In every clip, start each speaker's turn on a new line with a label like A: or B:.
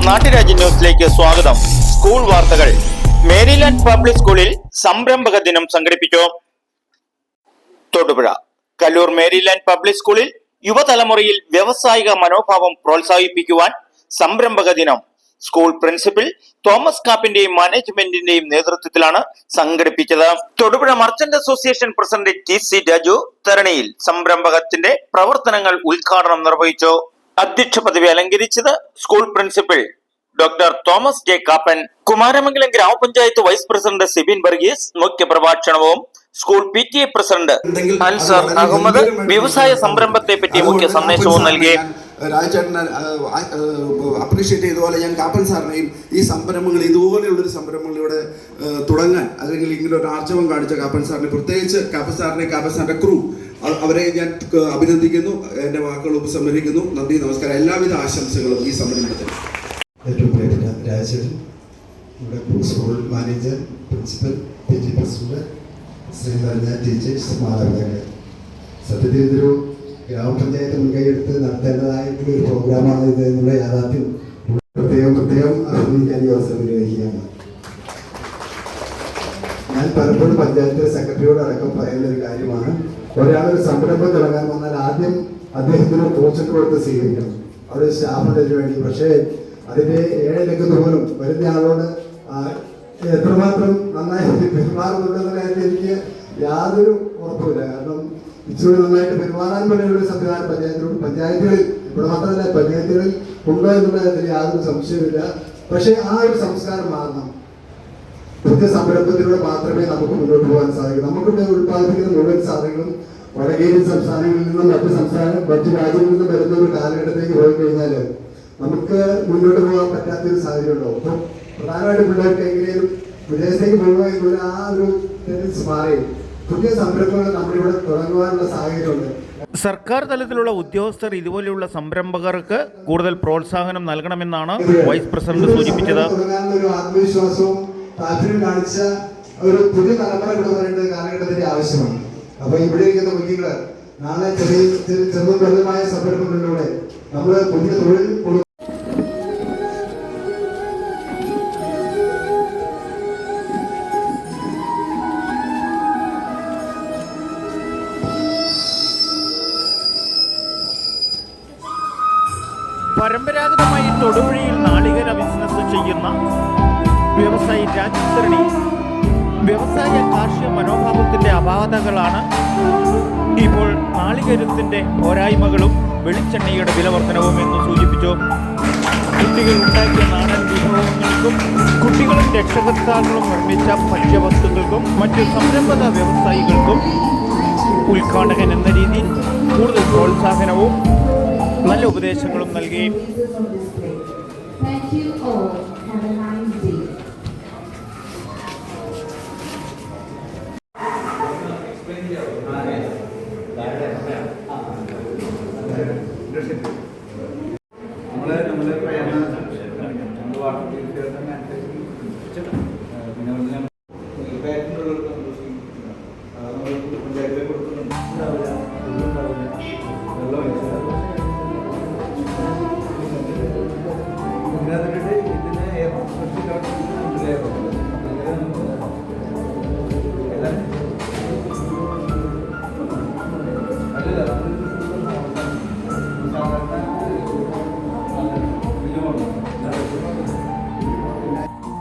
A: നാട്ടുരാജ്യ ന്യൂസിലേക്ക് സ്വാഗതം. സ്കൂൾ വാർത്തകൾ. മേരിലാൻഡ് പബ്ലിക് സ്കൂളിൽ സംരംഭക ദിനം സംഘടിപ്പിച്ചു. തൊടുപുഴ കല്ലൂർ മേരിലാൻഡ് പബ്ലിക് സ്കൂളിൽ യുവതലമുറയിൽ വ്യവസായിക മനോഭാവം പ്രോത്സാഹിപ്പിക്കുവാൻ സംരംഭക ദിനം സ്കൂൾ പ്രിൻസിപ്പൽ തോമസ് കാപ്പിന്റെയും മാനേജ്മെന്റിന്റെയും നേതൃത്വത്തിലാണ് സംഘടിപ്പിച്ചത്. Thodupuzha merchant association president T C. Raju തരണിയിൽ സംരംഭകത്തിന്റെ പ്രവർത്തനങ്ങൾ ഉദ്ഘാടനം നിർവഹിച്ചു. അധ്യക്ഷ പദവി അലങ്കരിച്ചത് school principal doctor Thomas J Kappan. Kumaramangalam ഗ്രാമപഞ്ചായത്ത് വൈസ് പ്രസിഡന്റ് സിബിൻ വർഗീസ് മുഖ്യപ്രഭാഷണവും school PTA president Ansar Ahammed വ്യവസായ സംരംഭത്തെ പറ്റി മുഖ്യ സന്ദേശവും നൽകി.
B: രാജേട്ടനെ അപ്രീഷിയേറ്റ് ചെയ്തതുപോലെ ഞാൻ കാപ്പൻ സാറിനെയും ഈ സംരംഭങ്ങൾ ഇതുപോലെയുള്ളൊരു സംരംഭങ്ങൾ ഇവിടെ തുടങ്ങാൻ അല്ലെങ്കിൽ ഇങ്ങനെ ഒരു ആർജവം കാണിച്ച കാപ്പൻ സാറിനെ, പ്രത്യേകിച്ച് കാപ്പൻ സാറിനെ, കാപ്പൻ സാറിന്റെ ക്രൂ, അവരെ ഞാൻ അഭിനന്ദിക്കുന്നു. എൻ്റെ വാക്കുകൾ ഉപസംഹരിക്കുന്നു. നന്ദി, നമസ്കാരം. എല്ലാവിധ ആശംസകളും ഈ സംരംഭത്തിന്.
C: ഏറ്റവും പ്രിയപ്പെട്ട രാജേട്ടൻ, ഇവിടെ school manager, principal, PTA president, ശ്രീധരഞ്ഞ ടീച്ചേഴ്സ്, മാതാപിതാക്കൾ, സത്യത്തിൽ ഇതൊരു ഗ്രാമപഞ്ചായത്ത് മുൻകൈയെടുത്ത് നടത്തേണ്ടതായിട്ടുള്ള ഒരു പ്രോഗ്രാമാണ് ഇത് എന്നുള്ള യാഥാർത്ഥ്യം പ്രത്യേകം അഭിനന്ദിക്കാൻ ഈ അവസരം വിനിയോഗിക്കുകയാണ്. ഞാൻ പലപ്പോഴും പഞ്ചായത്ത് സെക്രട്ടറിയോട് അടക്കം പറയുന്ന ഒരു കാര്യമാണ്, ഒരാളൊരു സംരംഭം തുടങ്ങാൻ വന്നാൽ ആദ്യം അദ്ദേഹത്തിന് പ്രോജക്റ്റ് കൊടുത്ത് സ്വീകരിക്കണം, അവിടെ സ്റ്റാഫിന് വേണ്ടി. പക്ഷേ അതിൻ്റെ 7 ലക്കത്ത് പോലും വരുന്ന ആളോട് എത്രമാത്രം നന്നായി പെരുമാറുന്നുണ്ടെന്ന കാര്യത്തിൽ എനിക്ക് യാതൊരു ഉറപ്പുമില്ല. കാരണം ഇച്ചിരി നന്നായിട്ട് പെരുമാറാൻ വേണ്ടിയുള്ള സംവിധാനം പഞ്ചായത്തുകളിൽ ഇവിടെ മാത്രമല്ല പഞ്ചായത്തുകളിൽ ഉണ്ടോ എന്നുള്ള കാര്യത്തിൽ യാതൊരു സംശയമില്ല. പക്ഷേ ആ ഒരു സംസ്കാരം മാറണം. പുതിയ സംരംഭത്തിലൂടെ മാത്രമേ നമുക്ക് മുന്നോട്ട് പോകാൻ സാധിക്കൂ. നമുക്കിവിടെ ഉത്പാദിപ്പിക്കുന്ന മുഴുവൻ സാധനങ്ങളും വടക്കേന്ത്യൻ സംസ്ഥാനങ്ങളിൽ നിന്നും മറ്റു രാജ്യങ്ങളിൽ നിന്നും വരുന്ന ഒരു കാലഘട്ടത്തേക്ക് പോയി കഴിഞ്ഞാൽ നമുക്ക് മുന്നോട്ട് പോകാൻ പറ്റാത്തൊരു സാഹചര്യം ഉണ്ടാവും. അപ്പം പ്രധാനമായിട്ട് പിള്ളേർക്ക് എങ്ങനെയും വിദേശത്തേക്ക് പോകുക എന്നുള്ള ആ ഒരു ടെൻഡൻസി മാറി പുതിയ സംരംഭങ്ങൾ നമ്മളിവിടെ തുടങ്ങുവാനുള്ള സാഹചര്യമുണ്ട്.
A: സർക്കാർ തലത്തിലുള്ള ഉദ്യോഗസ്ഥർ ഇതുപോലെയുള്ള സംരംഭകർക്ക് കൂടുതൽ പ്രോത്സാഹനം നൽകണമെന്നാണ് വൈസ് പ്രസിഡന്റ് സൂചിപ്പിച്ചത്.
C: തുടങ്ങാനുള്ള ഒരു ആത്മവിശ്വാസവും താല്പര്യം കാണിച്ച ഒരു പുതിയ തലമുറ ഇവിടെ വരേണ്ട കാലഘട്ടത്തിന്റെ ആവശ്യമാണ്. അപ്പൊ ഇവിടെ ഇരിക്കുന്ന കുഞ്ഞുങ്ങള് നാളെ ചെറുതും വലുതുമായ സംരംഭങ്ങളിലൂടെ നമ്മൾ പുതിയ തൊഴിൽ
A: പരമ്പരാഗതമായി തൊടുപുഴയിൽ നാളികേര ബിസിനസ് ചെയ്യുന്ന വ്യവസായി രാജേന്ദ്രനി വ്യവസായ കാർഷിക മനോഭാവത്തിന്റെ അപാകതകളാണ് ഇപ്പോൾ നാളികേരത്തിന്റെ പോരായ്മകളും വെളിച്ചെണ്ണയുടെ വിലവർദ്ധനവും എന്ന് സൂചിപ്പിച്ചു. കുട്ടികൾ ഉണ്ടാക്കിയ നാടൻ വിഭവങ്ങൾക്കും കുട്ടികളും രക്ഷകർത്താക്കളും നിർമ്മിച്ച ഭക്ഷ്യവസ്തുക്കൾക്കും മറ്റു സംരംഭക വ്യവസായികൾക്കും ഉദ്ഘാടകൻ എന്ന രീതിയിൽ കൂടുതൽ പ്രോത്സാഹനവും നല്ല ഉപദേശങ്ങളും നൽകി.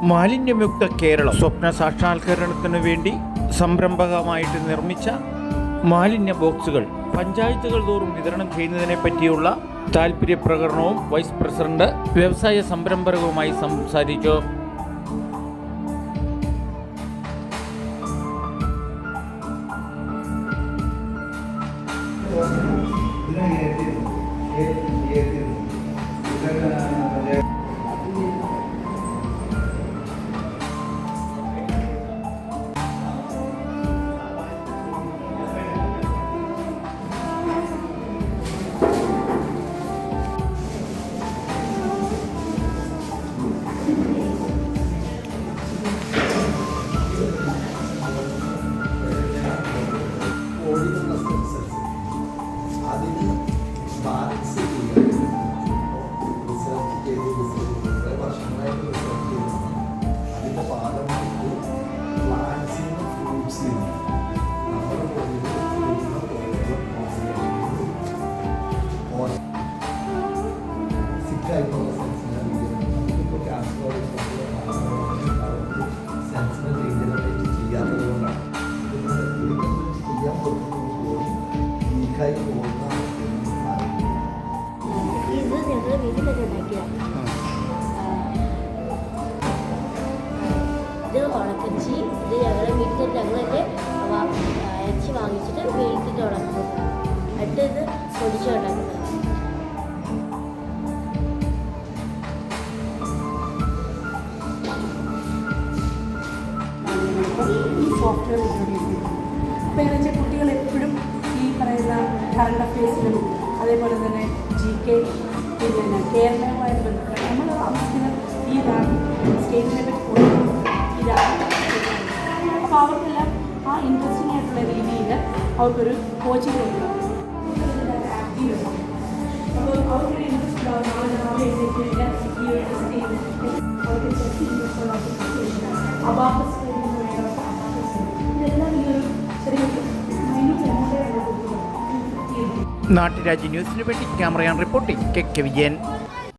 A: മാലിന്യമുക്ത കേരളം സ്വപ്ന സാക്ഷാത്കരണത്തിനു വേണ്ടി സംരംഭകമായിട്ട് നിർമ്മിച്ച മാലിന്യ ബോക്സുകൾ പഞ്ചായത്തുകൾ തോറും വിതരണം ചെയ്യുന്നതിനെ പറ്റിയുള്ള താല്പര്യപ്രകടനവും വൈസ് പ്രസിഡന്റ് വ്യവസായ സംരംഭകരുമായി സംസാരിച്ചു.
C: അതിന് ബാലൻസ് വീക്കായി പോകുന്ന
D: ഇത് ഞങ്ങൾ വീട്ടിൽ തന്നെ ഉണ്ടാക്കിയതാണ്. ഇത് ഉണക്കച്ചി, ഇത് ഞങ്ങളുടെ വീട്ടിൽ ഞങ്ങൾ തന്നെ അരച്ച് വാങ്ങിച്ചിട്ട് വീട്ടിൽ ഉണക്കുന്നതാണ്. എന്നിട്ട് ഇത് പൊടിച്ച് ഉണ്ടാക്കുന്നതാണ്.
E: ഈ സോഫ്റ്റ്വെയർ ഉപയോഗിക്കുന്നത് അപ്പോൾ എന്ന് വെച്ചാൽ കുട്ടികൾ എപ്പോഴും ഈ പറയുന്ന കറണ്ട് അഫയേഴ്സിലും അതേപോലെ തന്നെ GK പിന്നെ കേരളവുമായിട്ട് ബന്ധപ്പെട്ട് നമ്മൾ താമസിക്കുന്ന ഈ സ്റ്റേറ്റിനെ പറ്റി കൂടുതൽ ഇതാണ്. അപ്പോൾ അവർക്കെല്ലാം ആ ഇൻട്രസ്റ്റിംഗ് ആയിട്ടുള്ള രീതിയിൽ അവർക്കൊരു കോച്ചിങ് കൊടുക്കണം. ആക്റ്റീവ് ഉണ്ടാവും. അപ്പോൾ അവർക്കൊരു ഇൻട്രസ്റ്റ് ഉണ്ടാവും. നാളെ എഴുന്നേറ്റ് കഴിഞ്ഞാൽ ഈ ഒരു ടെസ്റ്റ് ചെയ്ത് അവർക്ക് ചെസ് ഇൻട്രസ്റ്റ് ഉള്ള അബാക്കസ് ഇതെല്ലാം ഈ ഒരു ചെറിയൊരു മൈന്യൂട്ട് എമൗണ്ട്
A: നാട്ടുരാജ്യ ന്യൂസിനു വേണ്ടി ക്യാമറയാൻ റിപ്പോർട്ടിംഗ് KK വിജയൻ.